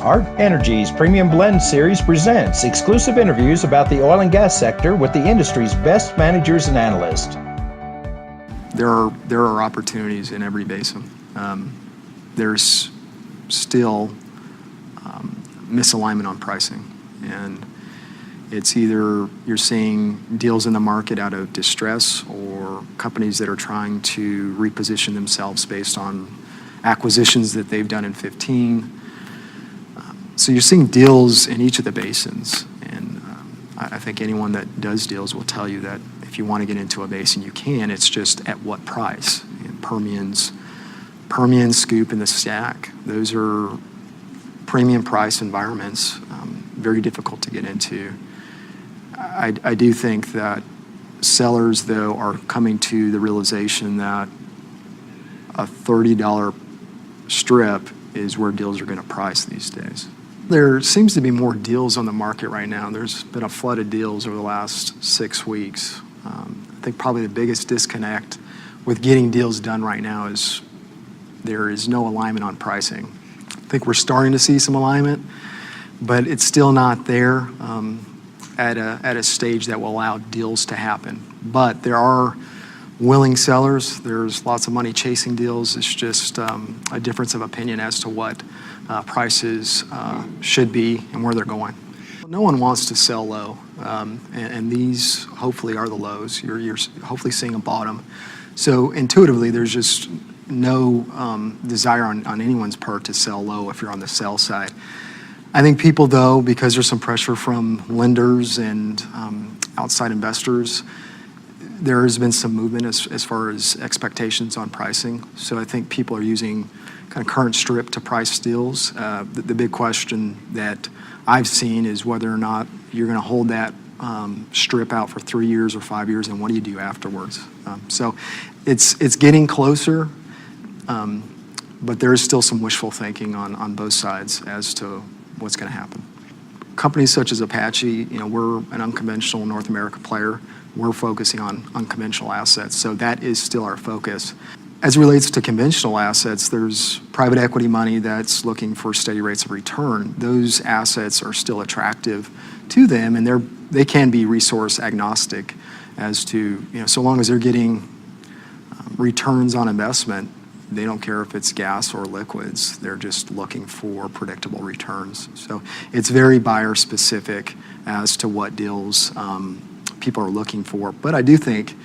Art Energy's Premium Blend Series presents exclusive interviews about the oil and gas sector with the industry's best managers and analysts. There are opportunities in every basin. There's still misalignment on pricing, and it's either you're seeing deals in the market out of distress or companies that are trying to reposition themselves based on acquisitions that they've done in 15. So you're seeing deals in each of the basins, and I think anyone that does deals will tell you that if you want to get into a basin, you can. It's just at what price. And Permian, Scoop, and the Stack, those are premium price environments, very difficult to get into. I do think that sellers, though, are coming to the realization that a $30 strip is where deals are going to price these days. There seems to be more deals on the market right now. There's been a flood of deals over the last 6 weeks. I think probably the biggest disconnect with getting deals done right now is there is no alignment on pricing. I think we're starting to see some alignment, but it's still not there at a stage that will allow deals to happen. But there are willing sellers. There's lots of money chasing deals. It's just a difference of opinion as to what prices should be and where they're going. No one wants to sell low, and these hopefully are the lows. You're hopefully seeing a bottom. So intuitively, there's just no desire on anyone's part to sell low if you're on the sell side. I think people, though, because there's some pressure from lenders and outside investors, there has been some movement as far as expectations on pricing. So I think people are using kind of current strip to price deals. The big question that I've seen is whether or not you're going to hold that strip out for 3 years or 5 years, and what do you do afterwards? So it's getting closer, but there is still some wishful thinking on both sides as to what's going to happen. Companies such as Apache, we're an unconventional North America player. We're focusing on unconventional assets, so that is still our focus. As it relates to conventional assets, there's private equity money that's looking for steady rates of return. Those assets are still attractive to them, and they can be resource agnostic as to, so long as they're getting returns on investment, they don't care if it's gas or liquids. They're just looking for predictable returns. So it's very buyer specific as to what deals people are looking for. But I do think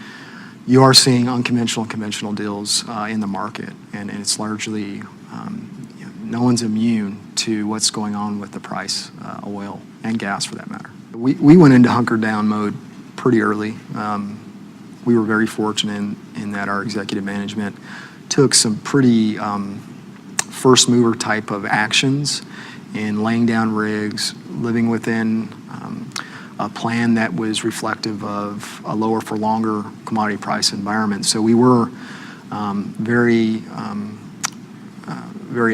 you are seeing unconventional and conventional deals in the market, and it's largely, no one's immune to what's going on with the price, oil and gas for that matter. We went into hunker down mode pretty early. We were very fortunate in that our executive management took some pretty first mover type of actions in laying down rigs, living within a plan that was reflective of a lower for longer commodity price environment. So we were very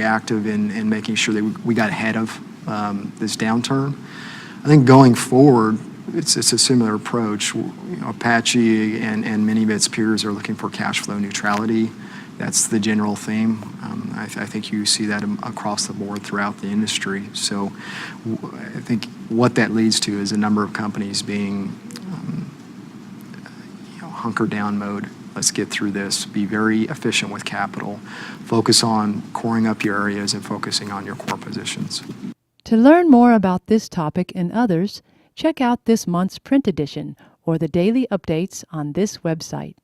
active in making sure that we got ahead of this downturn. I think going forward, it's a similar approach. Apache and many of its peers are looking for cash flow neutrality. That's the general theme. I think you see that across the board throughout the industry. So I think what that leads to is a number of companies being hunker down mode. Let's get through this, be very efficient with capital, focus on coring up your areas and focusing on your core positions. To learn more about this topic and others, check out this month's print edition or the daily updates on this website.